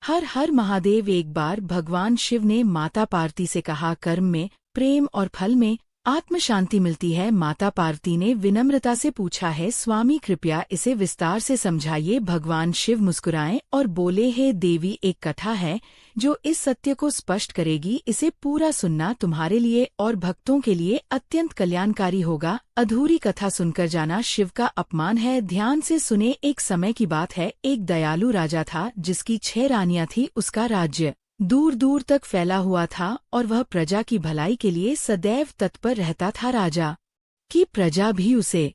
हर हर महादेव। एक बार भगवान शिव ने माता पार्वती से कहा, कर्म में, प्रेम और फल में आत्म शांति मिलती है। माता पार्वती ने विनम्रता से पूछा है, स्वामी कृपया इसे विस्तार से समझाइए। भगवान शिव मुस्कुराए और बोले, हे देवी, एक कथा है जो इस सत्य को स्पष्ट करेगी। इसे पूरा सुनना तुम्हारे लिए और भक्तों के लिए अत्यंत कल्याणकारी होगा। अधूरी कथा सुनकर जाना शिव का अपमान है। ध्यान से सुने। एक समय की बात है, एक दयालु राजा था जिसकी 6 रानियां थी। उसका राज्य दूर दूर तक फैला हुआ था और वह प्रजा की भलाई के लिए सदैव तत्पर रहता था। राजा की प्रजा भी उसे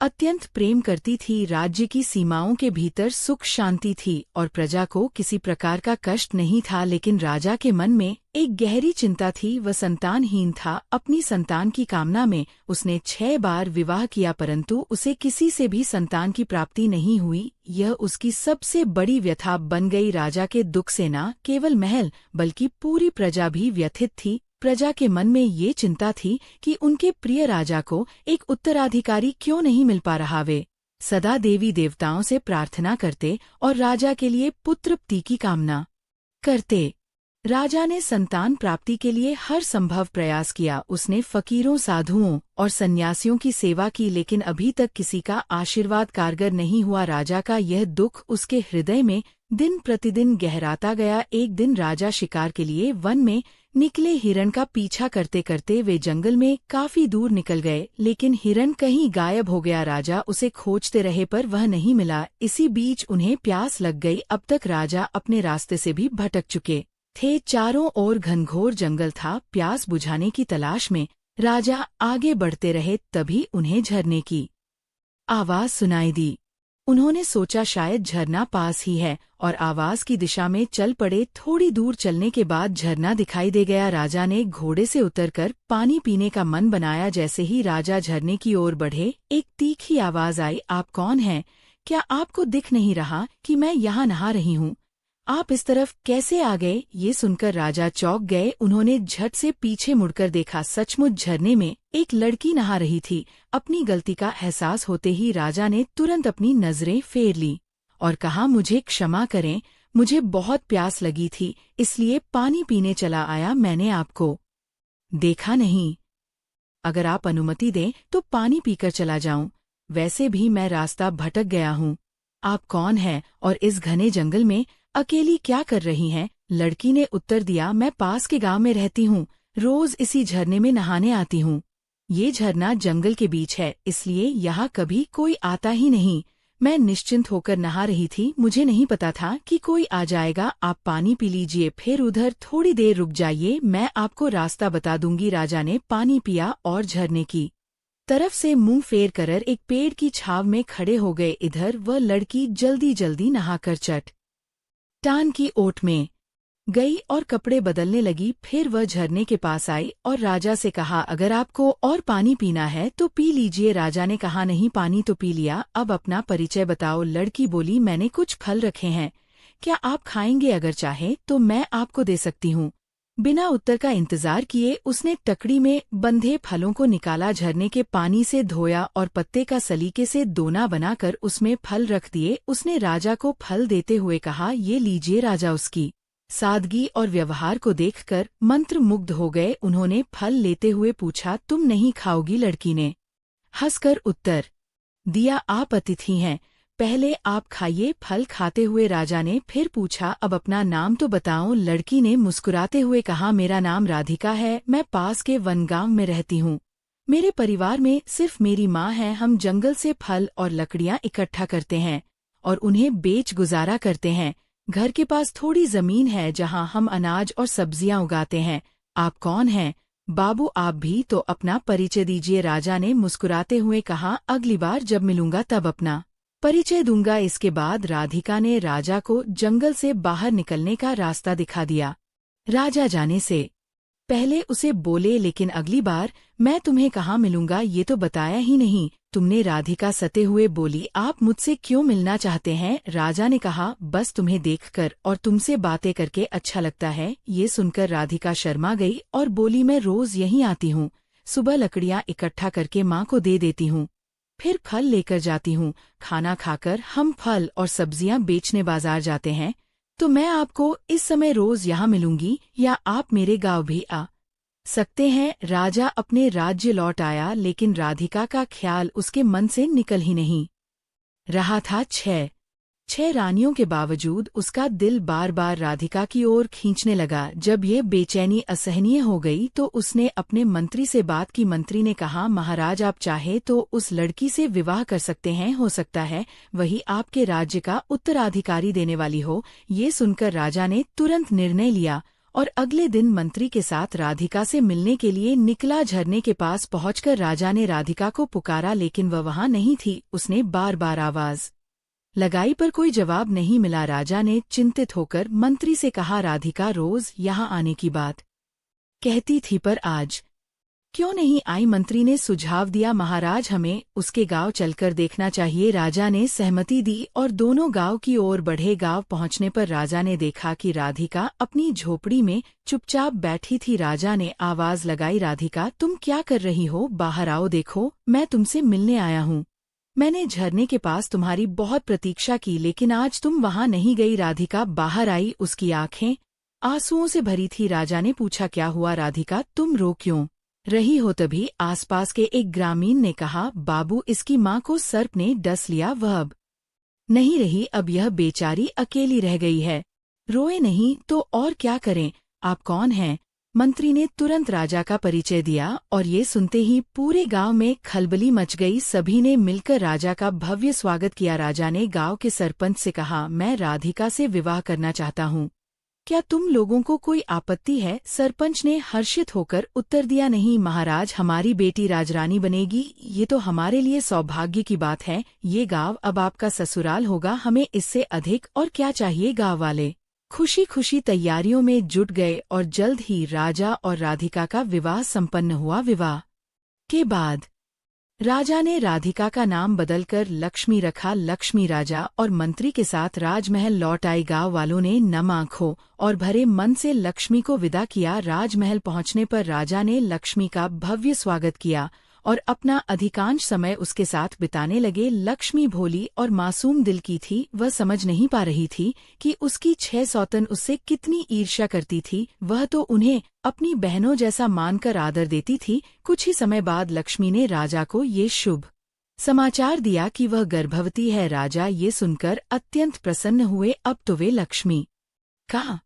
अत्यंत प्रेम करती थी। राज्य की सीमाओं के भीतर सुख शांति थी और प्रजा को किसी प्रकार का कष्ट नहीं था। लेकिन राजा के मन में एक गहरी चिंता थी। वह संतानहीन था। अपनी संतान की कामना में उसने 6 बार विवाह किया, परंतु उसे किसी से भी संतान की प्राप्ति नहीं हुई। यह उसकी सबसे बड़ी व्यथा बन गई। राजा के दुख से न केवल महल बल्कि पूरी प्रजा भी व्यथित थी। प्रजा के मन में ये चिंता थी कि उनके प्रिय राजा को एक उत्तराधिकारी क्यों नहीं मिल पा रहा। वे सदा देवी देवताओं से प्रार्थना करते और राजा के लिए पुत्रप्ति की कामना करते। राजा ने संतान प्राप्ति के लिए हर संभव प्रयास किया। उसने फकीरों, साधुओं और सन्यासियों की सेवा की, लेकिन अभी तक किसी का आशीर्वाद कारगर नहीं हुआ। राजा का यह दुख उसके हृदय में दिन प्रतिदिन गहराता गया। एक दिन राजा शिकार के लिए वन में निकले। हिरण का पीछा करते करते वे जंगल में काफी दूर निकल गए, लेकिन हिरण कहीं गायब हो गया। राजा उसे खोजते रहे पर वह नहीं मिला। इसी बीच उन्हें प्यास लग गई। अब तक राजा अपने रास्ते से भी भटक चुके थे। चारों ओर घनघोर जंगल था। प्यास बुझाने की तलाश में राजा आगे बढ़ते रहे। तभी उन्हें झरने की आवाज सुनाई दी। उन्होंने सोचा शायद झरना पास ही है और आवाज की दिशा में चल पड़े। थोड़ी दूर चलने के बाद झरना दिखाई दे गया। राजा ने घोड़े से उतरकर पानी पीने का मन बनाया। जैसे ही राजा झरने की ओर बढ़े, एक तीखी आवाज आई, आप कौन हैं? क्या आपको दिख नहीं रहा कि मैं यहाँ नहा रही हूँ? आप इस तरफ कैसे आ गए? ये सुनकर राजा चौंक गए। उन्होंने झट से पीछे मुड़कर देखा। सचमुच झरने में एक लड़की नहा रही थी। अपनी गलती का एहसास होते ही राजा ने तुरंत अपनी नजरें फेर ली और कहा, मुझे क्षमा करें, मुझे बहुत प्यास लगी थी, इसलिए पानी पीने चला आया। मैंने आपको देखा नहीं। अगर आप अनुमति दें तो पानी पीकर चला जाऊं। वैसे भी मैं रास्ता भटक गया हूँ। आप कौन हैं और इस घने जंगल में अकेली क्या कर रही हैं? लड़की ने उत्तर दिया, मैं पास के गांव में रहती हूँ, रोज इसी झरने में नहाने आती हूँ। ये झरना जंगल के बीच है, इसलिए यहाँ कभी कोई आता ही नहीं। मैं निश्चिंत होकर नहा रही थी, मुझे नहीं पता था कि कोई आ जाएगा। आप पानी पी लीजिए, फिर उधर थोड़ी देर रुक जाइए, मैं आपको रास्ता बता दूंगी। राजा ने पानी पिया और झरने की तरफ से मुंह फेर कर एक पेड़ की छाव में खड़े हो गए। इधर वह लड़की जल्दी जल्दी नहाकर चट टान की ओट में गई और कपड़े बदलने लगी। फिर वह झरने के पास आई और राजा से कहा, अगर आपको और पानी पीना है तो पी लीजिए। राजा ने कहा, नहीं, पानी तो पी लिया, अब अपना परिचय बताओ। लड़की बोली, मैंने कुछ फल रखे हैं, क्या आप खाएंगे? अगर चाहे तो मैं आपको दे सकती हूँ। बिना उत्तर का इंतजार किए उसने टकरी में बंधे फलों को निकाला, झरने के पानी से धोया और पत्ते का सलीके से दोना बनाकर उसमें फल रख दिए। उसने राजा को फल देते हुए कहा, ये लीजिए। राजा उसकी सादगी और व्यवहार को देखकर मंत्रमुग्ध हो गए। उन्होंने फल लेते हुए पूछा, तुम नहीं खाओगी? लड़की ने हंसकर उत्तर दिया, आप अतिथि हैं, पहले आप खाइए। फल खाते हुए राजा ने फिर पूछा, अब अपना नाम तो बताओ। लड़की ने मुस्कुराते हुए कहा, मेरा नाम राधिका है, मैं पास के वनगांव में रहती हूँ। मेरे परिवार में सिर्फ मेरी माँ है। हम जंगल से फल और लकड़ियाँ इकट्ठा करते हैं और उन्हें बेच गुजारा करते हैं। घर के पास थोड़ी जमीन है जहाँ हम अनाज और सब्जियाँ उगाते हैं। आप कौन हैं? बाबू, आप भी तो अपना परिचय दीजिए। राजा ने मुस्कुराते हुए कहा, अगली बार जब मिलूंगा तब अपना परिचय दूंगा। इसके बाद राधिका ने राजा को जंगल से बाहर निकलने का रास्ता दिखा दिया। राजा जाने से पहले उसे बोले, लेकिन अगली बार मैं तुम्हें कहाँ मिलूंगा ये तो बताया ही नहीं तुमने। राधिका सते हुए बोली, आप मुझसे क्यों मिलना चाहते हैं? राजा ने कहा, बस तुम्हें देखकर और तुमसे बातें करके अच्छा लगता है। ये सुनकर राधिका शर्मा गई और बोली, मैं रोज यहीं आती हूँ, सुबह लकड़ियाँ इकट्ठा करके माँ को दे देती हूँ, फिर फल लेकर जाती हूँ। खाना खाकर हम फल और सब्जियाँ बेचने बाजार जाते हैं। तो मैं आपको इस समय रोज यहाँ मिलूंगी या आप मेरे गांव भी आ सकते हैं। राजा अपने राज्य लौट आया, लेकिन राधिका का ख्याल उसके मन से निकल ही नहीं रहा था। छह रानियों के बावजूद उसका दिल बार बार राधिका की ओर खींचने लगा। जब ये बेचैनी असहनीय हो गई तो उसने अपने मंत्री से बात की। मंत्री ने कहा, महाराज आप चाहे तो उस लड़की से विवाह कर सकते हैं, हो सकता है वही आपके राज्य का उत्तराधिकारी देने वाली हो। ये सुनकर राजा ने तुरंत निर्णय लिया और अगले दिन मंत्री के साथ राधिका से मिलने के लिए निकला। झरने के पास पहुंचकर राजा ने राधिका को पुकारा, लेकिन वह वहां नहीं थी। उसने बार बार आवाज लगाई पर कोई जवाब नहीं मिला। राजा ने चिंतित होकर मंत्री से कहा, राधिका रोज यहाँ आने की बात कहती थी, पर आज क्यों नहीं आई? मंत्री ने सुझाव दिया, महाराज हमें उसके गांव चलकर देखना चाहिए। राजा ने सहमति दी और दोनों गांव की ओर बढ़े। गांव पहुंचने पर राजा ने देखा कि राधिका अपनी झोपड़ी में चुपचाप बैठी थी। राजा ने आवाज लगाई, राधिका तुम क्या कर रही हो? बाहर आओ, देखो मैं तुमसे मिलने आया हूँ। मैंने झरने के पास तुम्हारी बहुत प्रतीक्षा की, लेकिन आज तुम वहां नहीं गई। राधिका बाहर आई, उसकी आंखें आंसुओं से भरी थी। राजा ने पूछा, क्या हुआ राधिका, तुम रो क्यों रही हो? तभी आसपास के एक ग्रामीण ने कहा, बाबू इसकी माँ को सर्प ने डस लिया, वह अब नहीं रही, अब यह बेचारी अकेली रह गई है। रोए नहीं तो और क्या करें, आप कौन हैं? मंत्री ने तुरंत राजा का परिचय दिया और ये सुनते ही पूरे गांव में खलबली मच गई। सभी ने मिलकर राजा का भव्य स्वागत किया। राजा ने गांव के सरपंच से कहा, मैं राधिका से विवाह करना चाहता हूँ, क्या तुम लोगों को कोई आपत्ति है? सरपंच ने हर्षित होकर उत्तर दिया, नहीं महाराज, हमारी बेटी राजरानी बनेगी, ये तो हमारे लिए सौभाग्य की बात है। ये गांव अब आपका ससुराल होगा, हमें इससे अधिक और क्या चाहिए? गांव वाले खुशी खुशी तैयारियों में जुट गए और जल्द ही राजा और राधिका का विवाह संपन्न हुआ। विवाह के बाद राजा ने राधिका का नाम बदलकर लक्ष्मी रखा। लक्ष्मी राजा और मंत्री के साथ राजमहल लौट आई। गांव वालों ने नम आंखों और भरे मन से लक्ष्मी को विदा किया। राजमहल पहुंचने पर राजा ने लक्ष्मी का भव्य स्वागत किया और अपना अधिकांश समय उसके साथ बिताने लगे। लक्ष्मी भोली और मासूम दिल की थी, वह समझ नहीं पा रही थी कि उसकी 6 सौतन उससे कितनी ईर्ष्या करती थी। वह तो उन्हें अपनी बहनों जैसा मानकर आदर देती थी। कुछ ही समय बाद लक्ष्मी ने राजा को ये शुभ समाचार दिया कि वह गर्भवती है। राजा ये सुनकर अत्यंत प्रसन्न हुए। अब तो वे लक्ष्मी का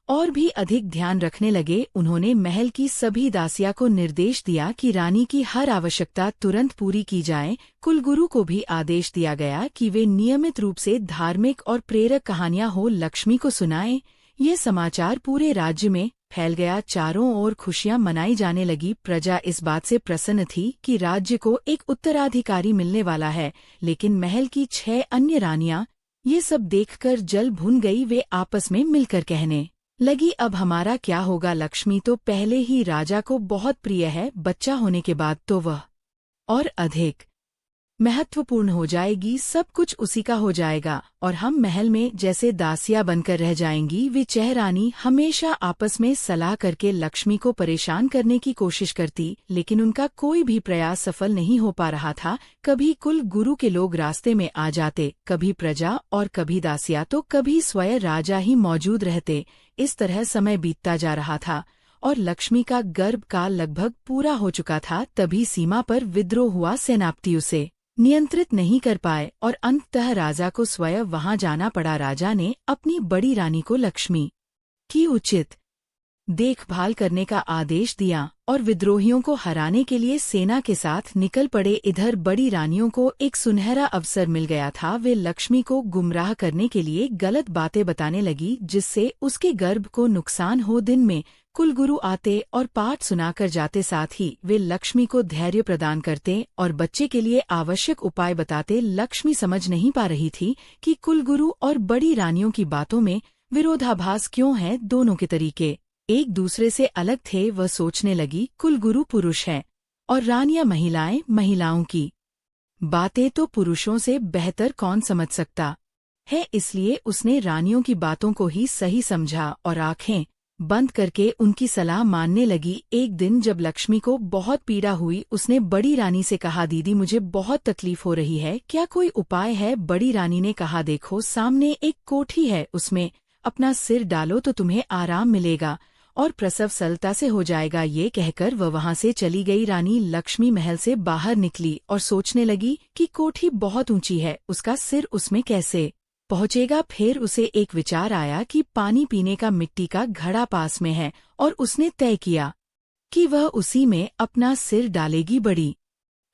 और भी अधिक ध्यान रखने लगे। उन्होंने महल की सभी दासिया को निर्देश दिया कि रानी की हर आवश्यकता तुरंत पूरी की जाए। कुलगुरु को भी आदेश दिया गया कि वे नियमित रूप से धार्मिक और प्रेरक कहानियां हो लक्ष्मी को सुनाएं। ये समाचार पूरे राज्य में फैल गया। चारों ओर खुशियां मनाई जाने लगी। प्रजा इस बात से प्रसन्न थी कि राज्य को एक उत्तराधिकारी मिलने वाला है, लेकिन महल की 6 अन्य रानियां ये सब देखकर जल भुन गई। वे आपस में मिलकर कहने लगी, अब हमारा क्या होगा? लक्ष्मी तो पहले ही राजा को बहुत प्रिय है, बच्चा होने के बाद तो वह और अधिक महत्वपूर्ण हो जाएगी। सब कुछ उसी का हो जाएगा और हम महल में जैसे दासिया बनकर रह जाएंगी। वे 6 रानी हमेशा आपस में सलाह करके लक्ष्मी को परेशान करने की कोशिश करती, लेकिन उनका कोई भी प्रयास सफल नहीं हो पा रहा था। कभी कुल गुरु के लोग रास्ते में आ जाते, कभी प्रजा और कभी दासिया, तो कभी स्वयं राजा ही मौजूद रहते। इस तरह समय बीतता जा रहा था और लक्ष्मी का गर्भकाल लगभग पूरा हो चुका था। तभी सीमा पर विद्रोह हुआ। सेनापति उसे नियंत्रित नहीं कर पाए और अंततः राजा को स्वयं वहां जाना पड़ा। राजा ने अपनी बड़ी रानी को लक्ष्मी की उचित देखभाल करने का आदेश दिया और विद्रोहियों को हराने के लिए सेना के साथ निकल पड़े। इधर बड़ी रानियों को एक सुनहरा अवसर मिल गया था। वे लक्ष्मी को गुमराह करने के लिए गलत बातें बताने लगी, जिससे उसके गर्भ को नुकसान हो। दिन में कुलगुरु आते और पाठ सुनाकर जाते, साथ ही वे लक्ष्मी को धैर्य प्रदान करते और बच्चे के लिए आवश्यक उपाय बताते। लक्ष्मी समझ नहीं पा रही थी कि कुलगुरु और बड़ी रानियों की बातों में विरोधाभास क्यों है। दोनों के तरीके एक दूसरे से अलग थे। वह सोचने लगी, कुलगुरु पुरुष है और रानियां महिलाएं। महिलाओं की बातें तो पुरुषों से बेहतर कौन समझ सकता है, इसलिए उसने रानियों की बातों को ही सही समझा और आंखें बंद करके उनकी सलाह मानने लगी। एक दिन जब लक्ष्मी को बहुत पीड़ा हुई, उसने बड़ी रानी से कहा, दीदी मुझे बहुत तकलीफ हो रही है, क्या कोई उपाय है? बड़ी रानी ने कहा, देखो सामने एक कोठी है, उसमें अपना सिर डालो तो तुम्हें आराम मिलेगा और प्रसव सरलता से हो जाएगा। ये कहकर वह वहां से चली गई। रानी लक्ष्मी महल से बाहर निकली और सोचने लगी कि कोठी बहुत ऊंची है, उसका सिर उसमें कैसे पहुंचेगा। फिर उसे एक विचार आया कि पानी पीने का मिट्टी का घड़ा पास में है और उसने तय किया कि वह उसी में अपना सिर डालेगी। बड़ी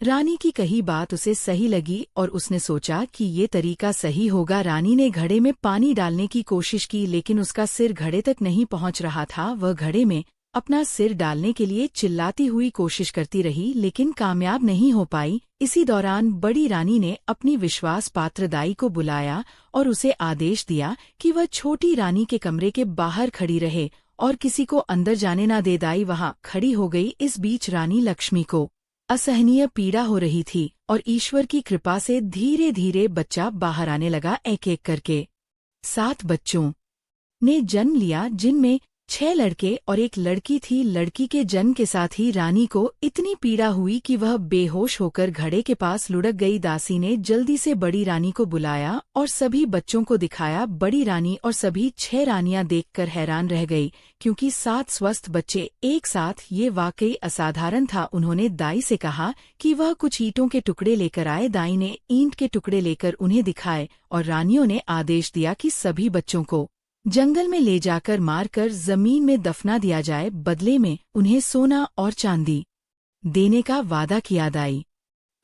रानी की कही बात उसे सही लगी और उसने सोचा कि ये तरीका सही होगा। रानी ने घड़े में पानी डालने की कोशिश की, लेकिन उसका सिर घड़े तक नहीं पहुंच रहा था। वह घड़े में अपना सिर डालने के लिए चिल्लाती हुई कोशिश करती रही, लेकिन कामयाब नहीं हो पाई। इसी दौरान बड़ी रानी ने अपनी विश्वास पात्र दाई को बुलाया और उसे आदेश दिया कि वह छोटी रानी के कमरे के बाहर खड़ी रहे और किसी को अंदर जाने न दे। दाई वहां खड़ी हो गई। इस बीच रानी लक्ष्मी को असहनीय पीड़ा हो रही थी और ईश्वर की कृपा से धीरे धीरे बच्चा बाहर आने लगा। एक एक करके 7 बच्चों ने जन्म लिया, जिनमें 6 लड़के और 1 लड़की थी। लड़की के जन्म के साथ ही रानी को इतनी पीड़ा हुई कि वह बेहोश होकर घड़े के पास लुढ़क गई। दासी ने जल्दी से बड़ी रानी को बुलाया और सभी बच्चों को दिखाया। बड़ी रानी और सभी 6 रानियां देखकर हैरान रह गई, क्योंकि 7 स्वस्थ बच्चे एक साथ, ये वाकई असाधारण था। उन्होंने दाई से कहा कि वह कुछ ईंटों के टुकड़े लेकर आए। दाई ने ईंट के टुकड़े लेकर उन्हें दिखाए और रानियों ने आदेश दिया कि सभी बच्चों को जंगल में ले जाकर मारकर जमीन में दफना दिया जाए। बदले में उन्हें सोना और चांदी देने का वादा किया। दाई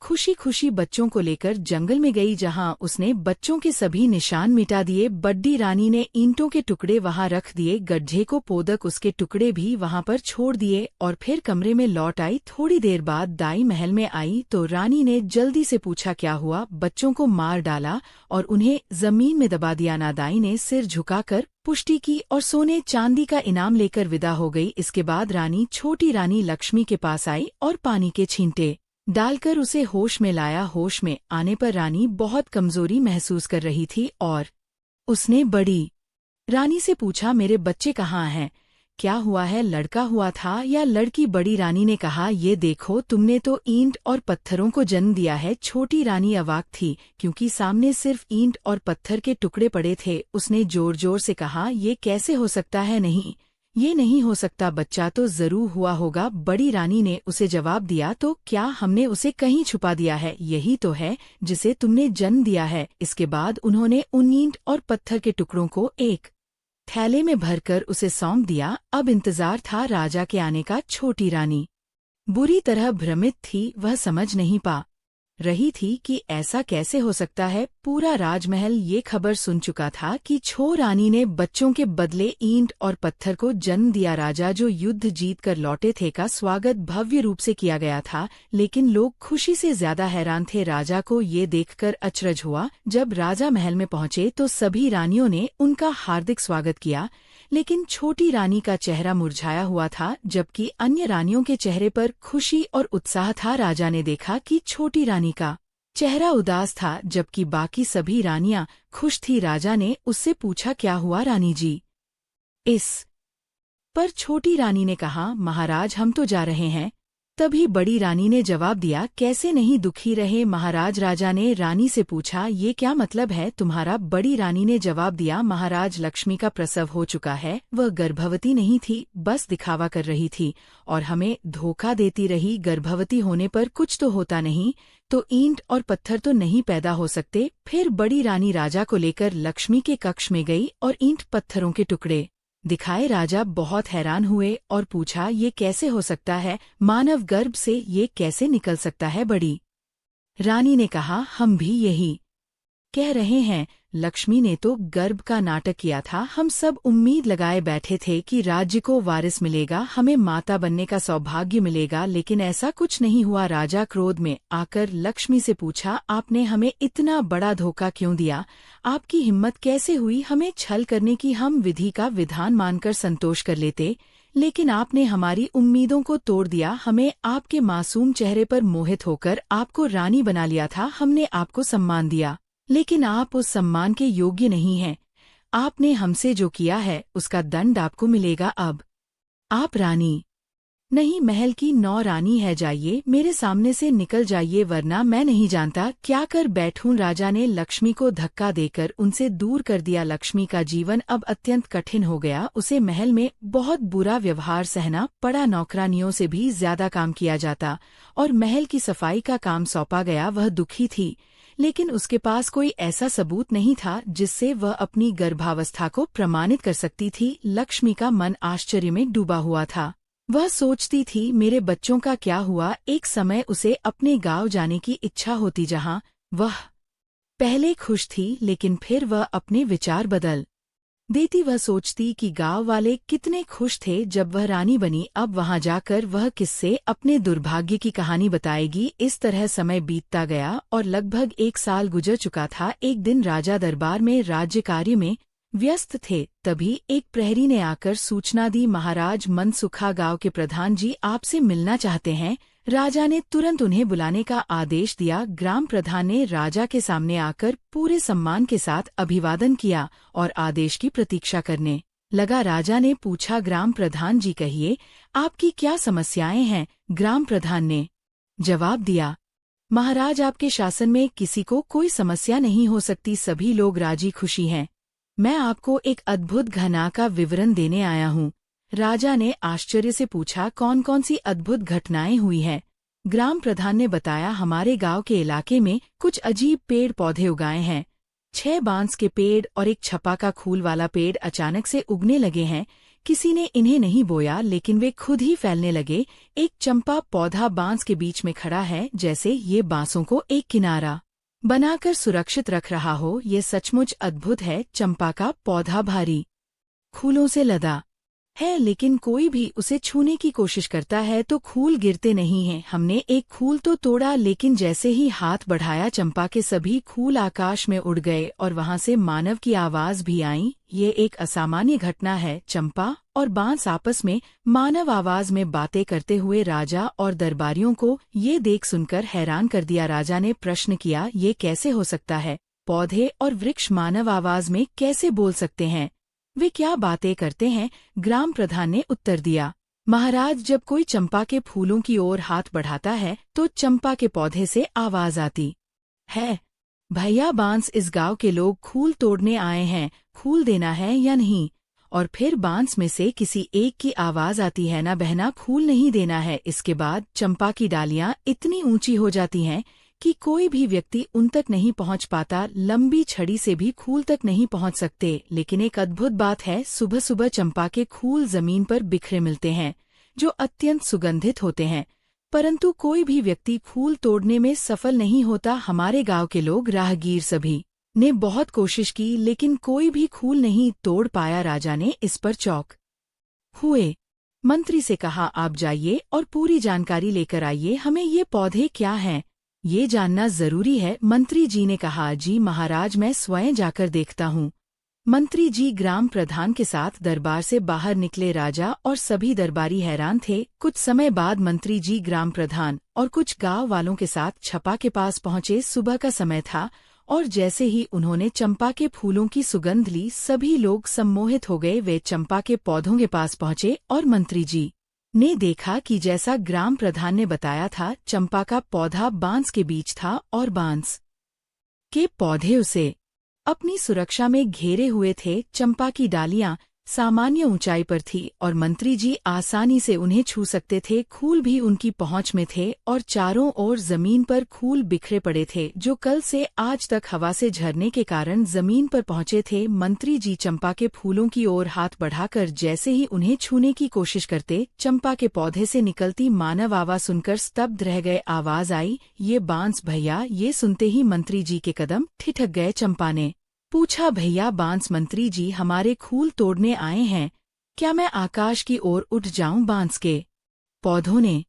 खुशी खुशी बच्चों को लेकर जंगल में गई, जहां उसने बच्चों के सभी निशान मिटा दिए। बड़ी रानी ने ईंटों के टुकड़े वहां रख दिए, गड्ढे को पोदक उसके टुकड़े भी वहां पर छोड़ दिए और फिर कमरे में लौट आई। थोड़ी देर बाद दाई महल में आई तो रानी ने जल्दी से पूछा क्या हुआ। बच्चों को मार डाला और उन्हें जमीन में दबा दिया। ना दाई ने सिर झुकाकर पुष्टि की और सोने चांदी का इनाम लेकर विदा हो गई। इसके बाद रानी छोटी रानी लक्ष्मी के पास आई और पानी के छींटे डालकर उसे होश में लाया। होश में आने पर रानी बहुत कमजोरी महसूस कर रही थी और उसने बड़ी रानी से पूछा, मेरे बच्चे कहाँ हैं? क्या हुआ है? लड़का हुआ था या लड़की? बड़ी रानी ने कहा, ये देखो, तुमने तो ईंट और पत्थरों को जन्म दिया है। छोटी रानी अवाक थी, क्योंकि सामने सिर्फ ईंट और पत्थर के टुकड़े पड़े थे। उसने जोर जोर से कहा, ये कैसे हो सकता है? नहीं, ये नहीं हो सकता, बच्चा तो जरूर हुआ होगा। बड़ी रानी ने उसे जवाब दिया, तो क्या हमने उसे कहीं छुपा दिया है? यही तो है जिसे तुमने जन्म दिया है। इसके बाद उन्होंने उन ईंट और पत्थर के टुकड़ों को एक थैले में भरकर उसे सौंप दिया। अब इंतजार था राजा के आने का। छोटी रानी बुरी तरह भ्रमित थी, वह समझ नहीं पा रही थी कि ऐसा कैसे हो सकता है। पूरा राजमहल ये खबर सुन चुका था कि छो रानी ने बच्चों के बदले ईंट और पत्थर को जन्म दिया। राजा जो युद्ध जीत कर लौटे थे का स्वागत भव्य रूप से किया गया था, लेकिन लोग खुशी से ज्यादा हैरान थे। राजा को ये देखकर अचरज हुआ। जब राजा महल में पहुंचे तो सभी रानियों ने उनका हार्दिक स्वागत किया, लेकिन छोटी रानी का चेहरा मुरझाया हुआ था, जबकि अन्य रानियों के चेहरे पर खुशी और उत्साह था। राजा ने देखा कि छोटी रानी का चेहरा उदास था, जबकि बाकी सभी रानियां खुश थी। राजा ने उससे पूछा, क्या हुआ रानी जी? इस पर छोटी रानी ने कहा, महाराज, हम तो जा रहे हैं। तभी बड़ी रानी ने जवाब दिया, कैसे नहीं दुखी रहे महाराज? राजा ने रानी से पूछा, ये क्या मतलब है तुम्हारा? बड़ी रानी ने जवाब दिया, महाराज, लक्ष्मी का प्रसव हो चुका है। वह गर्भवती नहीं थी, बस दिखावा कर रही थी और हमें धोखा देती रही। गर्भवती होने पर कुछ तो होता नहीं, तो ईंट और पत्थर तो नहीं पैदा हो सकते। फिर बड़ी रानी राजा को लेकर लक्ष्मी के कक्ष में गई और ईंट पत्थरों के टुकड़े दिखाए। राजा बहुत हैरान हुए और पूछा, ये कैसे हो सकता है? मानव गर्भ से ये कैसे निकल सकता है? बड़ी रानी ने कहा, हम भी यही कह रहे हैं। लक्ष्मी ने तो गर्भ का नाटक किया था। हम सब उम्मीद लगाए बैठे थे कि राज्य को वारिस मिलेगा, हमें माता बनने का सौभाग्य मिलेगा, लेकिन ऐसा कुछ नहीं हुआ। राजा क्रोध में आकर लक्ष्मी से पूछा, आपने हमें इतना बड़ा धोखा क्यों दिया? आपकी हिम्मत कैसे हुई हमें छल करने की? हम विधि का विधान मानकर संतोष कर लेते, लेकिन आपने हमारी उम्मीदों को तोड़ दिया। हमें आपके मासूम चेहरे पर मोहित होकर आपको रानी बना लिया था। हमने आपको सम्मान दिया, लेकिन आप उस सम्मान के योग्य नहीं हैं। आपने हमसे जो किया है उसका दंड आपको मिलेगा। अब आप रानी नहीं, महल की 9 रानी है, जाइए, मेरे सामने से निकल जाइए, वरना मैं नहीं जानता क्या कर बैठूं। राजा ने लक्ष्मी को धक्का देकर उनसे दूर कर दिया। लक्ष्मी का जीवन अब अत्यंत कठिन हो गया। उसे महल में बहुत बुरा व्यवहार सहना पड़ा। नौकरानियों से भी ज्यादा काम किया जाता और महल की सफाई का काम सौंपा गया। वह दुखी थी, लेकिन उसके पास कोई ऐसा सबूत नहीं था जिससे वह अपनी गर्भावस्था को प्रमाणित कर सकती थी। लक्ष्मी का मन आश्चर्य में डूबा हुआ था। वह सोचती थी, मेरे बच्चों का क्या हुआ। एक समय उसे अपने गांव जाने की इच्छा होती, जहां वह पहले खुश थी, लेकिन फिर वह अपने विचार बदल देती। वह सोचती कि गांव वाले कितने खुश थे जब वह रानी बनी। अब वहां जाकर वह किससे अपने दुर्भाग्य की कहानी बताएगी। इस तरह समय बीतता गया और लगभग 1 साल गुजर चुका था। एक दिन राजा दरबार में राज्य कार्य में व्यस्त थे, तभी एक प्रहरी ने आकर सूचना दी, महाराज मनसुखा गांव के प्रधान जी आपसे मिलना चाहते हैं। राजा ने तुरंत उन्हें बुलाने का आदेश दिया। ग्राम प्रधान ने राजा के सामने आकर पूरे सम्मान के साथ अभिवादन किया और आदेश की प्रतीक्षा करने लगा। राजा ने पूछा, ग्राम प्रधान जी कहिए, आपकी क्या समस्याएं हैं। ग्राम प्रधान ने जवाब दिया, महाराज आपके शासन में किसी को कोई समस्या नहीं हो सकती, सभी लोग राजी खुशी हैं। मैं आपको एक अद्भुत घटना का विवरण देने आया हूँ। राजा ने आश्चर्य से पूछा, कौन कौन सी अद्भुत घटनाएं हुई हैं। ग्राम प्रधान ने बताया, हमारे गांव के इलाके में कुछ अजीब पेड़ पौधे उगाए हैं। 6 बांस के पेड़ और एक छपा का फूल वाला पेड़ अचानक से उगने लगे हैं। किसी ने इन्हें नहीं बोया, लेकिन वे खुद ही फैलने लगे। एक चंपा पौधा बांस के बीच में खड़ा है, जैसे ये बांसों को एक किनारा बनाकर सुरक्षित रख रहा हो। ये सचमुच अद्भुत है। चंपा का पौधा भारी फूलों से लदा है, लेकिन कोई भी उसे छूने की कोशिश करता है तो फूल गिरते नहीं हैं। हमने एक फूल तो तोड़ा, लेकिन जैसे ही हाथ बढ़ाया, चंपा के सभी फूल आकाश में उड़ गए और वहां से मानव की आवाज भी आई। ये एक असामान्य घटना है। चंपा और बांस आपस में मानव आवाज में बातें करते हुए राजा और दरबारियों को ये देख सुनकर हैरान कर दिया। राजा ने प्रश्न किया, ये कैसे हो सकता है। पौधे और वृक्ष मानव आवाज में कैसे बोल सकते हैं, वे क्या बातें करते हैं। ग्राम प्रधान ने उत्तर दिया, महाराज जब कोई चंपा के फूलों की ओर हाथ बढ़ाता है तो चंपा के पौधे से आवाज आती है। भैया बांस, इस गांव के लोग फूल तोड़ने आए हैं, फूल देना है या नहीं। और फिर बांस में से किसी एक की आवाज आती है, ना बहना, फूल नहीं देना है। इसके बाद चंपा की डालियां इतनी ऊंची हो जाती हैं कि कोई भी व्यक्ति उन तक नहीं पहुंच पाता। लंबी छड़ी से भी फूल तक नहीं पहुंच सकते। लेकिन एक अद्भुत बात है, सुबह सुबह चंपा के फूल जमीन पर बिखरे मिलते हैं, जो अत्यंत सुगंधित होते हैं, परंतु कोई भी व्यक्ति फूल तोड़ने में सफल नहीं होता। हमारे गांव के लोग, राहगीर सभी ने बहुत कोशिश की, लेकिन कोई भी फूल नहीं तोड़ पाया। राजा ने इस पर चौंक हुए मंत्री से कहा, आप जाइए और पूरी जानकारी लेकर आइए, हमें ये पौधे क्या हैं ये जानना जरूरी है। मंत्री जी ने कहा, जी महाराज, मैं स्वयं जाकर देखता हूँ। मंत्री जी ग्राम प्रधान के साथ दरबार से बाहर निकले। राजा और सभी दरबारी हैरान थे। कुछ समय बाद मंत्री जी ग्राम प्रधान और कुछ गांव वालों के साथ छपा के पास पहुंचे। सुबह का समय था और जैसे ही उन्होंने चंपा के फूलों की सुगंध ली, सभी लोग सम्मोहित हो गए। वे चंपा के पौधों के पास पहुंचे और मंत्री जी ने देखा कि जैसा ग्राम प्रधान ने बताया था, चंपा का पौधा बांस के बीच था और बांस के पौधे उसे अपनी सुरक्षा में घेरे हुए थे। चंपा की डालियां सामान्य ऊंचाई पर थी और मंत्री जी आसानी से उन्हें छू सकते थे। फूल भी उनकी पहुंच में थे और चारों ओर जमीन पर फूल बिखरे पड़े थे, जो कल से आज तक हवा से झरने के कारण जमीन पर पहुंचे थे। मंत्री जी चंपा के फूलों की ओर हाथ बढ़ाकर जैसे ही उन्हें छूने की कोशिश करते, चंपा के पौधे से निकलती मानव आवाज सुनकर स्तब्ध रह गए। आवाज आई, ये बांस भैया। ये सुनते ही मंत्री जी के कदम ठिठक गए। चंपा ने पूछा, भैया बांस। मंत्री जी, हमारे फूल तोड़ने आए हैं, क्या मैं आकाश की ओर उठ जाऊं। बांस के पौधों ने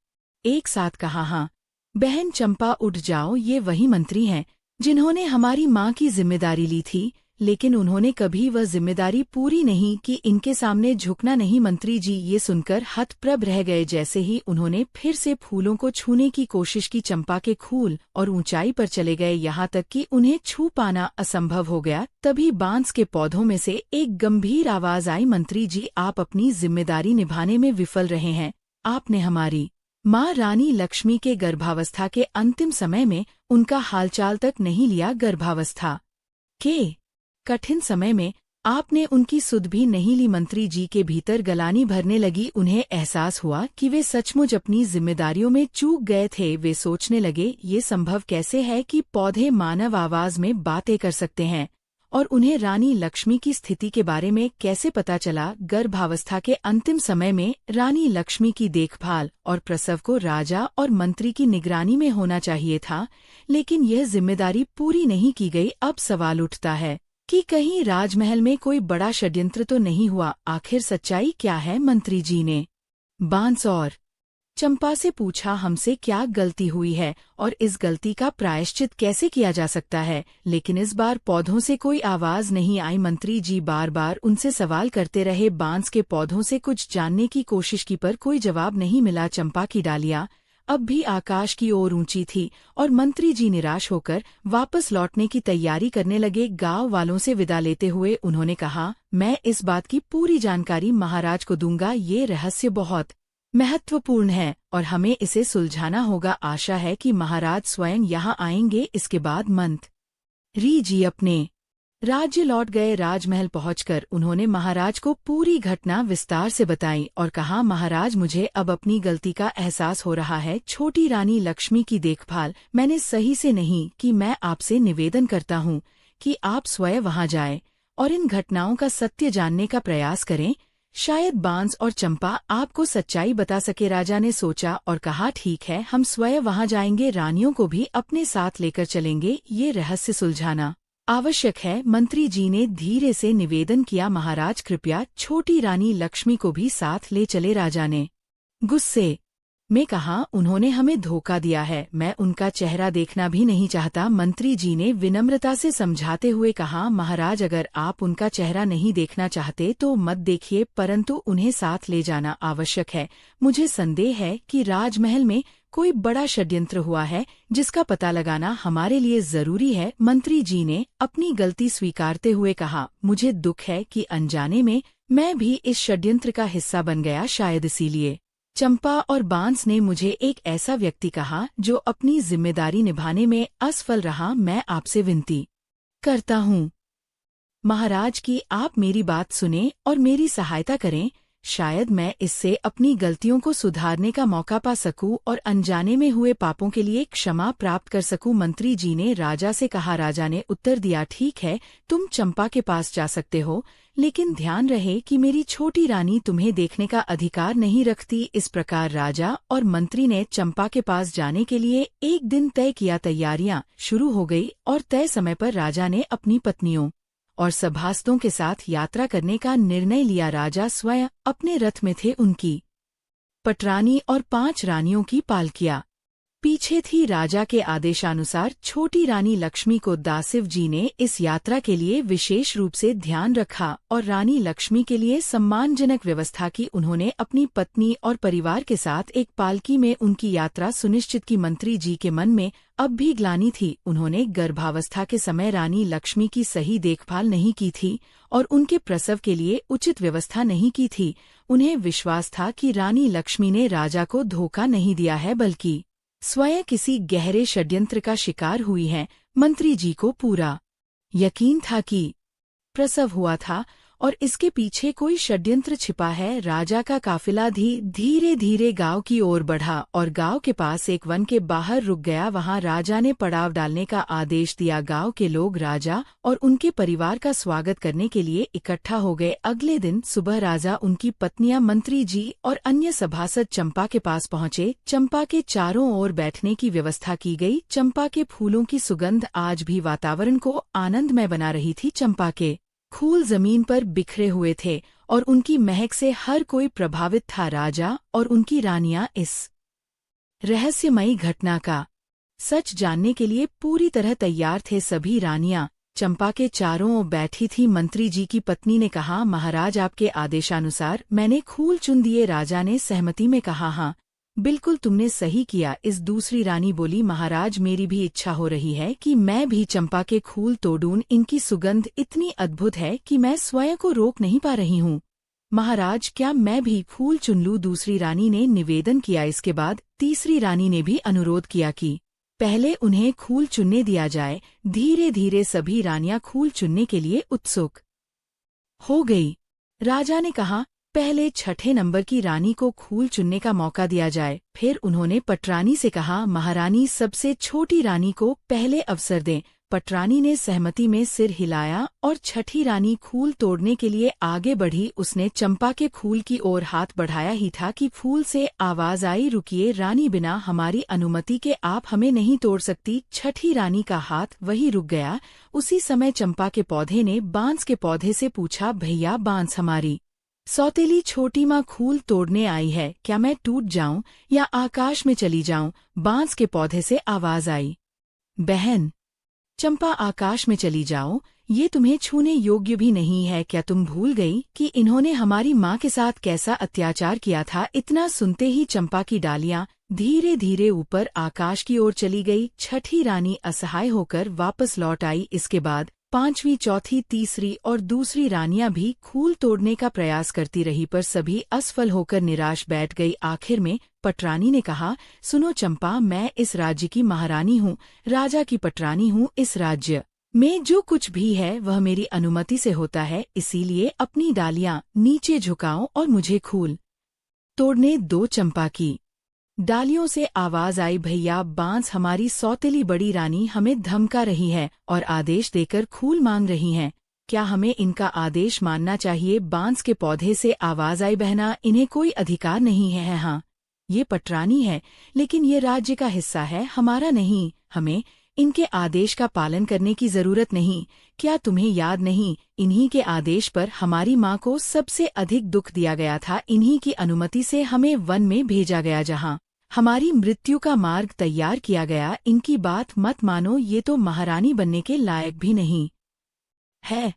एक साथ कहा, हाँ बहन चंपा, उठ जाओ। ये वही मंत्री हैं जिन्होंने हमारी माँ की जिम्मेदारी ली थी, लेकिन उन्होंने कभी वह जिम्मेदारी पूरी नहीं की। इनके सामने झुकना नहीं। मंत्री जी ये सुनकर हतप्रभ रह गए। जैसे ही उन्होंने फिर से फूलों को छूने की कोशिश की, चंपा के फूल और ऊंचाई पर चले गए, यहाँ तक कि उन्हें छू पाना असंभव हो गया। तभी बांस के पौधों में से एक गंभीर आवाज आई, मंत्री जी आप अपनी जिम्मेदारी निभाने में विफल रहे हैं। आपने हमारी माँ रानी लक्ष्मी के गर्भावस्था के अंतिम समय में उनका हालचाल तक नहीं लिया। गर्भावस्था के कठिन समय में आपने उनकी सुध भी नहीं ली। मंत्री जी के भीतर गलानी भरने लगी। उन्हें एहसास हुआ कि वे सचमुच अपनी जिम्मेदारियों में चूक गए थे। वे सोचने लगे, ये संभव कैसे है कि पौधे मानव आवाज में बातें कर सकते हैं, और उन्हें रानी लक्ष्मी की स्थिति के बारे में कैसे पता चला। गर्भावस्था के अंतिम समय में रानी लक्ष्मी की देखभाल और प्रसव को राजा और मंत्री की निगरानी में होना चाहिए था, लेकिन यह जिम्मेदारी पूरी नहीं की गई। अब सवाल उठता है कि कहीं राजमहल में कोई बड़ा षड्यंत्र तो नहीं हुआ। आखिर सच्चाई क्या है? मंत्री जी ने बांस और चंपा से पूछा, हमसे क्या गलती हुई है और इस गलती का प्रायश्चित कैसे किया जा सकता है? लेकिन इस बार पौधों से कोई आवाज नहीं आई। मंत्री जी बार बार उनसे सवाल करते रहे। बांस के पौधों से कुछ जानने की कोशिश की, पर कोई जवाब नहीं मिला। चंपा की डालियां अब भी आकाश की ओर ऊंची थी और मंत्री जी निराश होकर वापस लौटने की तैयारी करने लगे। गांव वालों से विदा लेते हुए उन्होंने कहा, मैं इस बात की पूरी जानकारी महाराज को दूंगा। ये रहस्य बहुत महत्वपूर्ण है और हमें इसे सुलझाना होगा। आशा है कि महाराज स्वयं यहाँ आएंगे। इसके बाद मंत्री जी अपने राज्य लौट गए। राजमहल पहुंचकर उन्होंने महाराज को पूरी घटना विस्तार से बताई और कहा, महाराज, मुझे अब अपनी गलती का एहसास हो रहा है। छोटी रानी लक्ष्मी की देखभाल मैंने सही से नहीं की। मैं आपसे निवेदन करता हूँ कि आप स्वयं वहां जाएं और इन घटनाओं का सत्य जानने का प्रयास करें। शायद बांस और चंपा आपको सच्चाई बता सके। राजा ने सोचा और कहा, ठीक है, हम स्वयं वहां जाएंगे। रानियों को भी अपने साथ लेकर चलेंगे। ये रहस्य सुलझाना आवश्यक है। मंत्री जी ने धीरे से निवेदन किया, महाराज, कृपया छोटी रानी लक्ष्मी को भी साथ ले चले। राजा ने गुस्से में कहा, उन्होंने हमें धोखा दिया है। मैं उनका चेहरा देखना भी नहीं चाहता। मंत्री जी ने विनम्रता से समझाते हुए कहा, महाराज, अगर आप उनका चेहरा नहीं देखना चाहते तो मत देखिए, परंतु उन्हें साथ ले जाना आवश्यक है। मुझे संदेह है कि राजमहल में कोई बड़ा षड्यंत्र हुआ है जिसका पता लगाना हमारे लिए जरूरी है। मंत्री जी ने अपनी गलती स्वीकारते हुए कहा, मुझे दुख है कि अनजाने में मैं भी इस षड्यंत्र का हिस्सा बन गया। शायद इसीलिए चंपा और बांस ने मुझे एक ऐसा व्यक्ति कहा जो अपनी जिम्मेदारी निभाने में असफल रहा। मैं आपसे विनती करता हूँ महाराज कि आप मेरी बात सुनें और मेरी सहायता करें। शायद मैं इससे अपनी गलतियों को सुधारने का मौका पा सकूं और अनजाने में हुए पापों के लिए क्षमा प्राप्त कर सकूं। मंत्री जी ने राजा से कहा। राजा ने उत्तर दिया, ठीक है, तुम चंपा के पास जा सकते हो, लेकिन ध्यान रहे कि मेरी छोटी रानी तुम्हें देखने का अधिकार नहीं रखती। इस प्रकार राजा और मंत्री ने चंपा के पास जाने के लिए एक दिन तय किया। तैयारियां शुरू हो गई और तय समय पर राजा ने अपनी पत्नियों और सभासदों के साथ यात्रा करने का निर्णय लिया। राजा स्वयं अपने रथ में थे। उनकी पटरानी और 5 रानियों की पालकियां पीछे थी। राजा के आदेशानुसार छोटी रानी लक्ष्मी को दासिव जी ने इस यात्रा के लिए विशेष रूप से ध्यान रखा और रानी लक्ष्मी के लिए सम्मानजनक व्यवस्था की। उन्होंने अपनी पत्नी और परिवार के साथ एक पालकी में उनकी यात्रा सुनिश्चित की। मंत्री जी के मन में अब भी ग्लानि थी। उन्होंने गर्भावस्था के समय रानी लक्ष्मी की सही देखभाल नहीं की थी और उनके प्रसव के लिए उचित व्यवस्था नहीं की थी। उन्हें विश्वास था कि रानी लक्ष्मी ने राजा को धोखा नहीं दिया है, बल्कि स्वयं किसी गहरे षड्यंत्र का शिकार हुई है। मंत्री जी को पूरा यकीन था कि प्रसव हुआ था और इसके पीछे कोई षड्यंत्र छिपा है। राजा का काफिला धीरे धीरे गांव की ओर बढ़ा और गांव के पास एक वन के बाहर रुक गया। वहां राजा ने पड़ाव डालने का आदेश दिया। गांव के लोग राजा और उनके परिवार का स्वागत करने के लिए इकट्ठा हो गए। अगले दिन सुबह राजा, उनकी पत्नियां, मंत्री जी और अन्य सभासद चंपा के पास पहुंचे। चंपा के चारों ओर बैठने की व्यवस्था की गई। चंपा के फूलों की सुगंध आज भी वातावरण को आनंदमय बना रही थी। चंपा के फूल जमीन पर बिखरे हुए थे और उनकी महक से हर कोई प्रभावित था। राजा और उनकी रानियां इस रहस्यमयी घटना का सच जानने के लिए पूरी तरह तैयार थे। सभी रानियां चंपा के चारों ओर बैठी थी। मंत्री जी की पत्नी ने कहा, महाराज, आपके आदेशानुसार मैंने फूल चुन दिए। राजा ने सहमति में कहा, हाँ, बिल्कुल तुमने सही किया। इस दूसरी रानी बोली, महाराज, मेरी भी इच्छा हो रही है कि मैं भी चंपा के फूल तोड़ूं। इनकी सुगंध इतनी अद्भुत है कि मैं स्वयं को रोक नहीं पा रही हूँ। महाराज, क्या मैं भी फूल चुन लूं? दूसरी रानी ने निवेदन किया। इसके बाद तीसरी रानी ने भी अनुरोध किया कि पहले उन्हें खूल चुनने दिया जाए। धीरे धीरे सभी रानियां खूल चुनने के लिए उत्सुक हो गई। राजा ने कहा, पहले छठे नंबर की रानी को खूल चुनने का मौका दिया जाए। फिर उन्होंने पटरानी से कहा, महारानी, सबसे छोटी रानी को पहले अवसर दें। पटरानी ने सहमति में सिर हिलाया और छठी रानी खूल तोड़ने के लिए आगे बढ़ी। उसने चंपा के खूल की ओर हाथ बढ़ाया ही था कि फूल से आवाज आई, रुकिए रानी, बिना हमारी अनुमति के आप हमें नहीं तोड़ सकती। छठी रानी का हाथ वहीं रुक गया। उसी समय चंपा के पौधे ने बांस के पौधे से पूछा, भैया, बांस हमारी सौतेली छोटी माँ खूल तोड़ने आई है, क्या मैं टूट जाऊं या आकाश में चली जाऊं? बांस के पौधे से आवाज आई, बहन चंपा, आकाश में चली जाओ, ये तुम्हें छूने योग्य भी नहीं है। क्या तुम भूल गई कि इन्होंने हमारी माँ के साथ कैसा अत्याचार किया था? इतना सुनते ही चंपा की डालियां धीरे धीरे ऊपर आकाश की ओर चली गई। छठी रानी असहाय होकर वापस लौट आई। इसके बाद पांचवी, चौथी, तीसरी और दूसरी रानियां भी खूल तोड़ने का प्रयास करती रही, पर सभी असफल होकर निराश बैठ गई। आखिर में पटरानी ने कहा, सुनो चंपा, मैं इस राज्य की महारानी हूँ, राजा की पटरानी हूँ। इस राज्य में जो कुछ भी है वह मेरी अनुमति से होता है, इसीलिए अपनी डालियां नीचे झुकाओ और मुझे खूल तोड़ने दो। चंपा की डालियों से आवाज आई, भैया, बांस हमारी सौतेली बड़ी रानी हमें धमका रही है और आदेश देकर खूल मांग रही हैं। क्या हमें इनका आदेश मानना चाहिए? बांस के पौधे से आवाज आई, बहना, इन्हें कोई अधिकार नहीं है। हाँ, ये पटरानी है, लेकिन ये राज्य का हिस्सा है, हमारा नहीं। हमें इनके आदेश का पालन करने की जरूरत नहीं। क्या तुम्हें याद नहीं, इन्हीं के आदेश पर हमारी माँ को सबसे अधिक दुख दिया गया था। इन्हीं की अनुमति से हमें वन में भेजा गया, जहाँ हमारी मृत्यु का मार्ग तैयार किया गया। इनकी बात मत मानो, ये तो महारानी बनने के लायक भी नहीं है।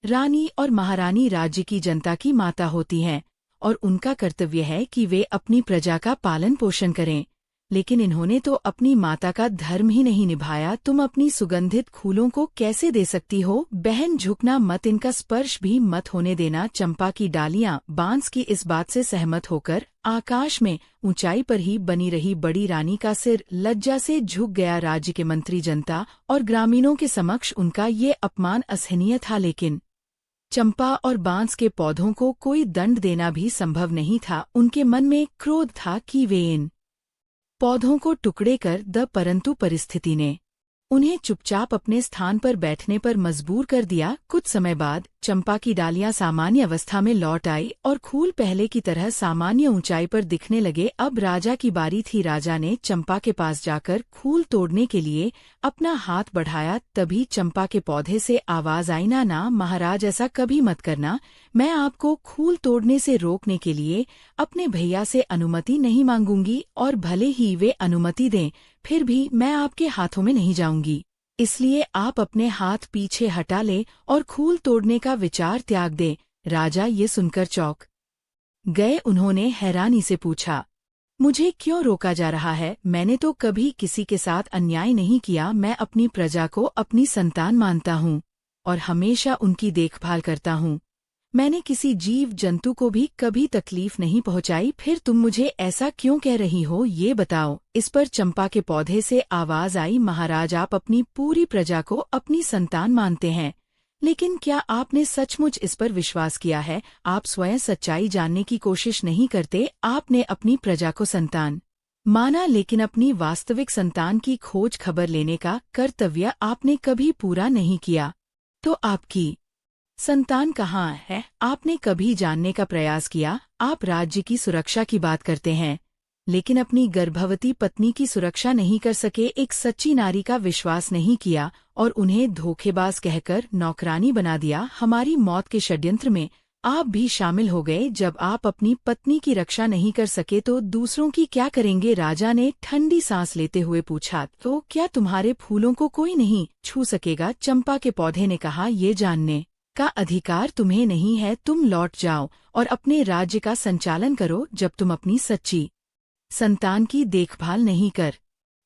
रानी और महारानी राज्य की जनता की माता होती हैं और उनका कर्तव्य है कि वे अपनी प्रजा का पालन पोषण करें, लेकिन इन्होंने तो अपनी माता का धर्म ही नहीं निभाया। तुम अपनी सुगंधित फूलों को कैसे दे सकती हो? बहन, झुकना मत, इनका स्पर्श भी मत होने देना। चंपा की डालियां बांस की इस बात से सहमत होकर आकाश में ऊंचाई पर ही बनी रही। बड़ी रानी का सिर लज्जा से झुक गया। राज्य के मंत्री, जनता और ग्रामीणों के समक्ष उनका ये अपमान असहनीय था, लेकिन चंपा और बांस के पौधों को कोई दंड देना भी संभव नहीं था। उनके मन में क्रोध था कि वे इन पौधों को टुकड़े कर द, परंतु परिस्थिति ने उन्हें चुपचाप अपने स्थान पर बैठने पर मजबूर कर दिया। कुछ समय बाद चंपा की डालियां सामान्य अवस्था में लौट आई और फूल पहले की तरह सामान्य ऊंचाई पर दिखने लगे। अब राजा की बारी थी। राजा ने चंपा के पास जाकर फूल तोड़ने के लिए अपना हाथ बढ़ाया। तभी चंपा के पौधे से आवाज आई, ना ना महाराज, ऐसा कभी मत करना। मैं आपको फूल तोड़ने से रोकने के लिए अपने भैया से अनुमति नहीं मांगूंगी, और भले ही वे अनुमति दें, फिर भी मैं आपके हाथों में नहीं जाऊंगी। इसलिए आप अपने हाथ पीछे हटा लें और खूल तोड़ने का विचार त्याग दें। राजा ये सुनकर चौंक गए। उन्होंने हैरानी से पूछा, मुझे क्यों रोका जा रहा है? मैंने तो कभी किसी के साथ अन्याय नहीं किया। मैं अपनी प्रजा को अपनी संतान मानता हूँ और हमेशा उनकी देखभाल करता हूँ। मैंने किसी जीव जंतु को भी कभी तकलीफ नहीं पहुंचाई। फिर तुम मुझे ऐसा क्यों कह रही हो, ये बताओ। इस पर चंपा के पौधे से आवाज आई, महाराज, आप अपनी पूरी प्रजा को अपनी संतान मानते हैं, लेकिन क्या आपने सचमुच इस पर विश्वास किया है? आप स्वयं सच्चाई जानने की कोशिश नहीं करते। आपने अपनी प्रजा को संतान माना, लेकिन अपनी वास्तविक संतान की खोज खबर लेने का कर्तव्य आपने कभी पूरा नहीं किया। तो आपकी संतान कहाँ है? आपने कभी जानने का प्रयास किया? आप राज्य की सुरक्षा की बात करते हैं, लेकिन अपनी गर्भवती पत्नी की सुरक्षा नहीं कर सके। एक सच्ची नारी का विश्वास नहीं किया और उन्हें धोखेबाज कहकर नौकरानी बना दिया। हमारी मौत के षड्यंत्र में आप भी शामिल हो गए। जब आप अपनी पत्नी की रक्षा नहीं कर सके तो दूसरों की क्या करेंगे? राजा ने ठंडी सांस लेते हुए पूछा, तो क्या तुम्हारे फूलों को कोई नहीं छू सकेगा? चंपा के पौधे ने कहा, ये जानने का अधिकार तुम्हें नहीं है। तुम लौट जाओ और अपने राज्य का संचालन करो। जब तुम अपनी सच्ची संतान की देखभाल नहीं कर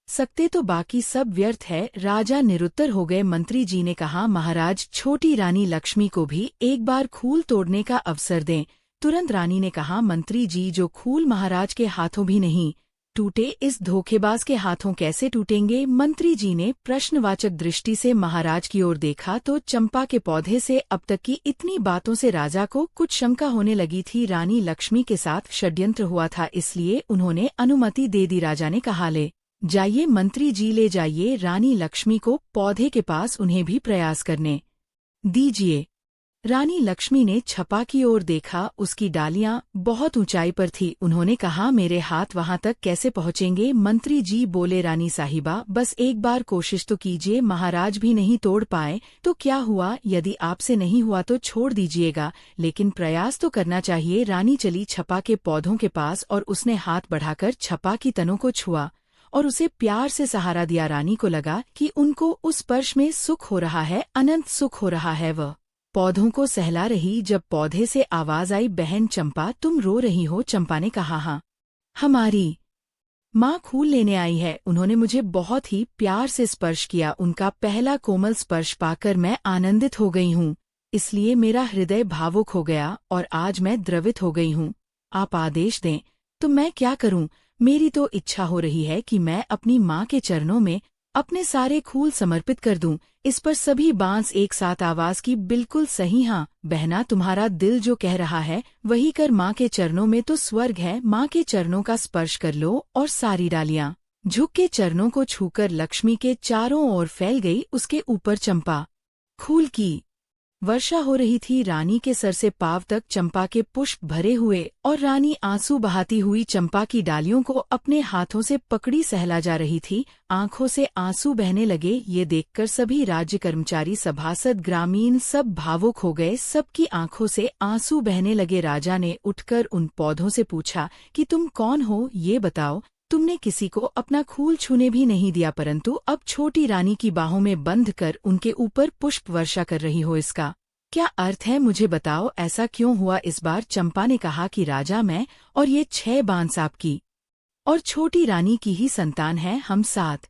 सकते तो बाकी सब व्यर्थ है। राजा निरुत्तर हो गए। मंत्री जी ने कहा, महाराज, छोटी रानी लक्ष्मी को भी एक बार खूल तोड़ने का अवसर दें। तुरंत रानी ने कहा, मंत्री जी, जो खूल महाराज के हाथों भी नहीं टूटे, इस धोखेबाज के हाथों कैसे टूटेंगे? मंत्री जी ने प्रश्नवाचक दृष्टि से महाराज की ओर देखा तो चंपा के पौधे से अब तक की इतनी बातों से राजा को कुछ शंका होने लगी थी। रानी लक्ष्मी के साथ षड्यंत्र हुआ था, इसलिए उन्होंने अनुमति दे दी। राजा ने कहा, ले जाइए मंत्री जी, ले जाइए रानी लक्ष्मी को पौधे के पास, उन्हें भी प्रयास करने दीजिए। रानी लक्ष्मी ने छपा की ओर देखा, उसकी डालियां बहुत ऊंचाई पर थी। उन्होंने कहा, मेरे हाथ वहां तक कैसे पहुंचेंगे? मंत्री जी बोले, रानी साहिबा, बस एक बार कोशिश तो कीजिए, महाराज भी नहीं तोड़ पाए तो क्या हुआ, यदि आपसे नहीं हुआ तो छोड़ दीजिएगा, लेकिन प्रयास तो करना चाहिए। रानी चली छपा के पौधों के पास और उसने हाथ बढ़ाकर छपा की तनों को छुआ और उसे प्यार से सहारा दिया। रानी को लगा कि उनको उस स्पर्श में सुख हो रहा है, अनंत सुख हो रहा है। वह पौधों को सहला रही, जब पौधे से आवाज आई, बहन चंपा, तुम रो रही हो? चंपा ने कहा, हाँ, हमारी माँ खूल लेने आई है, उन्होंने मुझे बहुत ही प्यार से स्पर्श किया, उनका पहला कोमल स्पर्श पाकर मैं आनंदित हो गई हूँ, इसलिए मेरा हृदय भावुक हो गया और आज मैं द्रवित हो गई हूँ। आप आदेश दें तो मैं क्या करूँ? मेरी तो इच्छा हो रही है कि मैं अपनी माँ के चरणों में अपने सारे खूल समर्पित कर दूं। इस पर सभी बांस एक साथ आवाज की, बिल्कुल सही, हाँ बहना, तुम्हारा दिल जो कह रहा है वही कर, माँ के चरणों में तो स्वर्ग है। माँ के चरणों का स्पर्श कर लो। और सारी डालियां झुक के चरणों को छूकर लक्ष्मी के चारों ओर फैल गई। उसके ऊपर चंपा खूल की वर्षा हो रही थी। रानी के सर से पांव तक चंपा के पुष्प भरे हुए और रानी आंसू बहाती हुई चंपा की डालियों को अपने हाथों से पकड़ी सहला जा रही थी। आंखों से आंसू बहने लगे। ये देखकर सभी राज्य कर्मचारी, सभासद, ग्रामीण सब भावुक हो गए। सबकी आंखों से आंसू बहने लगे। राजा ने उठकर उन पौधों से पूछा कि तुम कौन हो, ये बताओ। तुमने किसी को अपना खूल छूने भी नहीं दिया, परंतु अब छोटी रानी की बाहों में बंध कर उनके ऊपर पुष्प वर्षा कर रही हो, इसका क्या अर्थ है? मुझे बताओ, ऐसा क्यों हुआ? इस बार चंपा ने कहा कि राजा, मैं और ये 6 बांस आपकी और छोटी रानी की ही संतान है। हम 7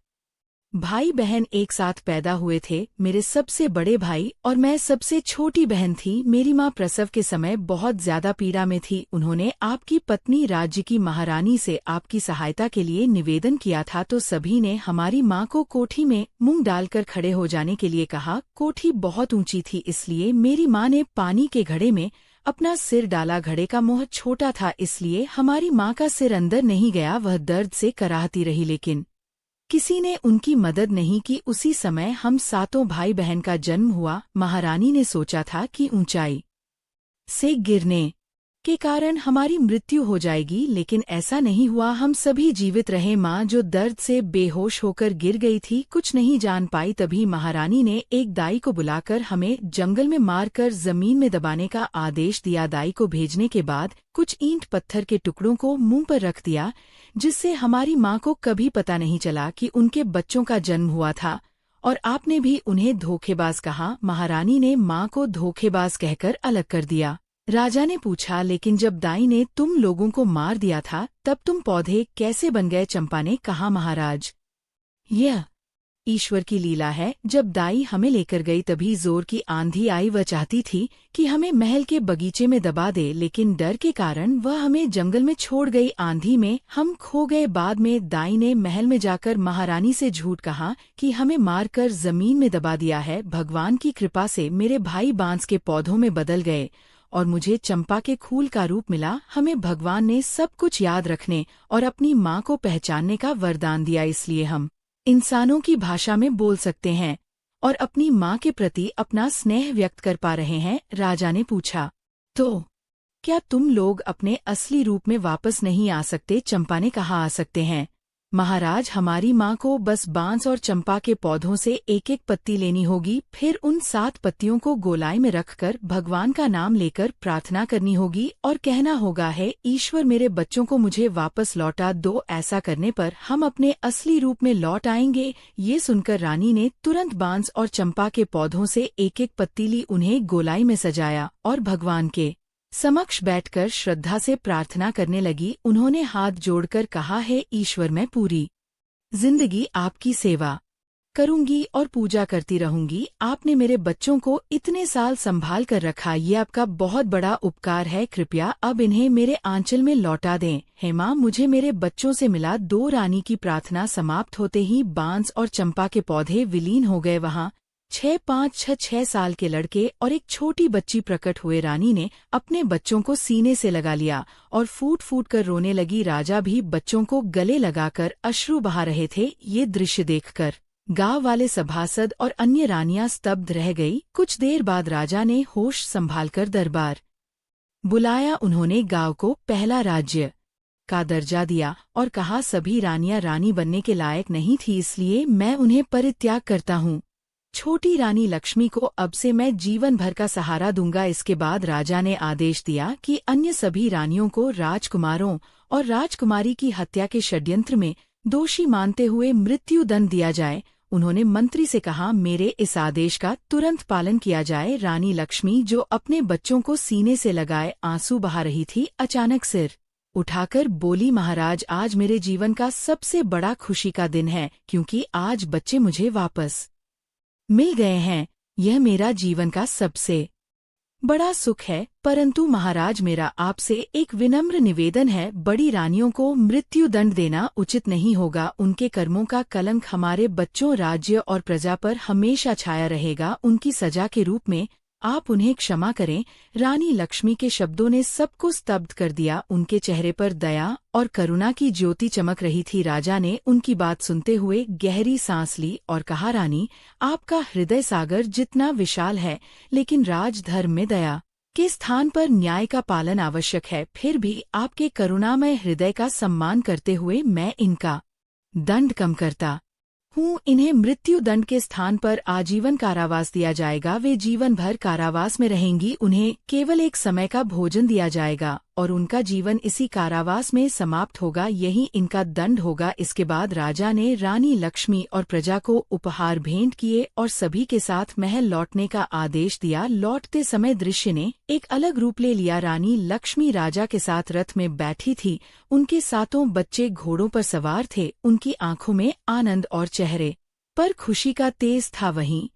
भाई बहन एक साथ पैदा हुए थे। मेरे सबसे बड़े भाई और मैं सबसे छोटी बहन थी। मेरी माँ प्रसव के समय बहुत ज्यादा पीड़ा में थी। उन्होंने आपकी पत्नी राज्य की महारानी से आपकी सहायता के लिए निवेदन किया था, तो सभी ने हमारी माँ को कोठी में मुंह डालकर खड़े हो जाने के लिए कहा। कोठी बहुत ऊंची थी, इसलिए मेरी माँ ने पानी के घड़े में अपना सिर डाला। घड़े का मुंह छोटा था, इसलिए हमारी माँ का सिर अंदर नहीं गया। वह दर्द से कराहती रही, लेकिन किसी ने उनकी मदद नहीं की। उसी समय हम 7 भाई बहन का जन्म हुआ। महारानी ने सोचा था कि ऊंचाई से गिरने के कारण हमारी मृत्यु हो जाएगी, लेकिन ऐसा नहीं हुआ। हम सभी जीवित रहे। माँ जो दर्द से बेहोश होकर गिर गई थी, कुछ नहीं जान पाई। तभी महारानी ने एक दाई को बुलाकर हमें जंगल में मारकर जमीन में दबाने का आदेश दिया। दाई को भेजने के बाद कुछ ईंट पत्थर के टुकड़ों को मुंह पर रख दिया, जिससे हमारी माँ को कभी पता नहीं चला कि उनके बच्चों का जन्म हुआ था। और आपने भी उन्हें धोखेबाज कहा। महारानी ने माँ को धोखेबाज कहकर अलग कर दिया। राजा ने पूछा, लेकिन जब दाई ने तुम लोगों को मार दिया था, तब तुम पौधे कैसे बन गए? चंपा ने कहा, महाराज, यह ईश्वर की लीला है। जब दाई हमें लेकर गई तभी जोर की आंधी आई। वह चाहती थी कि हमें महल के बगीचे में दबा दे, लेकिन डर के कारण वह हमें जंगल में छोड़ गई। आंधी में हम खो गए। बाद में दाई ने महल में जाकर महारानी से झूठ कहा कि हमें मारकर जमीन में दबा दिया है। भगवान की कृपा से मेरे भाई बांस के पौधों में बदल गए और मुझे चंपा के खूल का रूप मिला। हमें भगवान ने सब कुछ याद रखने और अपनी माँ को पहचानने का वरदान दिया, इसलिए हम इंसानों की भाषा में बोल सकते हैं और अपनी माँ के प्रति अपना स्नेह व्यक्त कर पा रहे हैं। राजा ने पूछा, तो क्या तुम लोग अपने असली रूप में वापस नहीं आ सकते? चंपा ने कहा, आ सकते हैं महाराज। हमारी माँ को बस बांस और चंपा के पौधों से एक एक पत्ती लेनी होगी, फिर उन 7 पत्तियों को गोलाई में रखकर भगवान का नाम लेकर प्रार्थना करनी होगी और कहना होगा, है ईश्वर, मेरे बच्चों को मुझे वापस लौटा दो। ऐसा करने पर हम अपने असली रूप में लौट आएंगे। ये सुनकर रानी ने तुरंत बांस और चंपा के पौधों से एक एक पत्ती ली, उन्हें गोलाई में सजाया और भगवान के समक्ष बैठकर श्रद्धा से प्रार्थना करने लगी। उन्होंने हाथ जोड़कर कहा, है ईश्वर, मैं पूरी जिंदगी आपकी सेवा करूंगी और पूजा करती रहूंगी। आपने मेरे बच्चों को इतने साल संभाल कर रखा, ये आपका बहुत बड़ा उपकार है। कृपया अब इन्हें मेरे आंचल में लौटा दें। हे माँ, मुझे मेरे बच्चों से मिला दो। रानी की प्रार्थना समाप्त होते ही बांस और चंपा के पौधे विलीन हो गए। वहाँ 6 साल के लड़के और एक छोटी बच्ची प्रकट हुए। रानी ने अपने बच्चों को सीने से लगा लिया और फूट फूट कर रोने लगी। राजा भी बच्चों को गले लगाकर अश्रु बहा रहे थे। ये दृश्य देखकर गांव वाले सभासद और अन्य रानियां स्तब्ध रह गई। कुछ देर बाद राजा ने होश संभालकर दरबार बुलाया। उन्होंने गांव को पहला राज्य का दर्जा दिया और कहा, सभी रानियां रानी बनने के लायक नहीं थी, इसलिए मैं उन्हें परित्याग करता हूँ। छोटी रानी लक्ष्मी को अब से मैं जीवन भर का सहारा दूंगा। इसके बाद राजा ने आदेश दिया कि अन्य सभी रानियों को राजकुमारों और राजकुमारी की हत्या के षड्यंत्र में दोषी मानते हुए मृत्यु दंड दिया जाए। उन्होंने मंत्री से कहा, मेरे इस आदेश का तुरंत पालन किया जाए। रानी लक्ष्मी, जो अपने बच्चों को सीने से लगाए आंसू बहा रही थी, अचानक सिर उठाकर बोली, महाराज, आज मेरे जीवन का सबसे बड़ा खुशी का दिन है, क्योंकि आज बच्चे मुझे वापस मिल गए हैं। यह मेरा जीवन का सबसे बड़ा सुख है। परंतु महाराज, मेरा आपसे एक विनम्र निवेदन है। बड़ी रानियों को मृत्यु दंड देना उचित नहीं होगा। उनके कर्मों का कलंक हमारे बच्चों, राज्य और प्रजा पर हमेशा छाया रहेगा। उनकी सजा के रूप में आप उन्हें क्षमा करें। रानी लक्ष्मी के शब्दों ने सबको स्तब्ध कर दिया। उनके चेहरे पर दया और करुणा की ज्योति चमक रही थी। राजा ने उनकी बात सुनते हुए गहरी सांस ली और कहा, रानी, आपका हृदय सागर जितना विशाल है, लेकिन राजधर्म में दया के स्थान पर न्याय का पालन आवश्यक है। फिर भी आपके करुणामय हृदय का सम्मान करते हुए मैं इनका दंड कम करता हूँ। इन्हें मृत्यु दंड के स्थान पर आजीवन कारावास दिया जाएगा। वे जीवन भर कारावास में रहेंगी। उन्हें केवल एक समय का भोजन दिया जाएगा और उनका जीवन इसी कारावास में समाप्त होगा। यही इनका दंड होगा। इसके बाद राजा ने रानी लक्ष्मी और प्रजा को उपहार भेंट किए और सभी के साथ महल लौटने का आदेश दिया। लौटते समय दृश्य ने एक अलग रूप ले लिया। रानी लक्ष्मी राजा के साथ रथ में बैठी थी। उनके सातों बच्चे घोड़ों पर सवार थे। उनकी आंखों में आनंद और चेहरे पर खुशी का तेज था। वहीं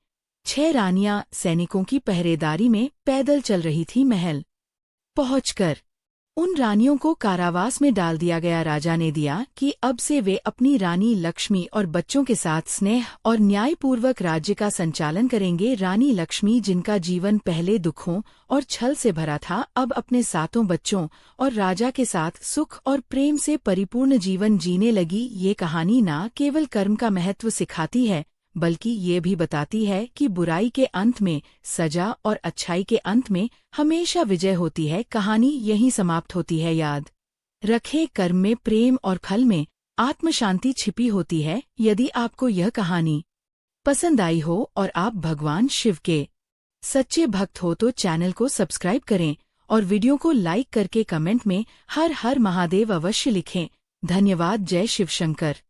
6 रानियां सैनिकों की पहरेदारी में पैदल चल रही थी। महल पहुंचकर उन रानियों को कारावास में डाल दिया गया। राजा ने दिया कि अब से वे अपनी रानी लक्ष्मी और बच्चों के साथ स्नेह और न्यायपूर्वक राज्य का संचालन करेंगे। रानी लक्ष्मी, जिनका जीवन पहले दुखों और छल से भरा था, अब अपने सातों बच्चों और राजा के साथ सुख और प्रेम से परिपूर्ण जीवन जीने लगी। ये कहानी न केवल कर्म का महत्व सिखाती है, बल्कि ये भी बताती है कि बुराई के अंत में सजा और अच्छाई के अंत में हमेशा विजय होती है। कहानी यहीं समाप्त होती है। याद रखें, कर्म में प्रेम और फल में आत्म शांति छिपी होती है। यदि आपको यह कहानी पसंद आई हो और आप भगवान शिव के सच्चे भक्त हो तो चैनल को सब्सक्राइब करें और वीडियो को लाइक करके कमेंट में हर हर महादेव अवश्य लिखें। धन्यवाद। जय शिव शंकर।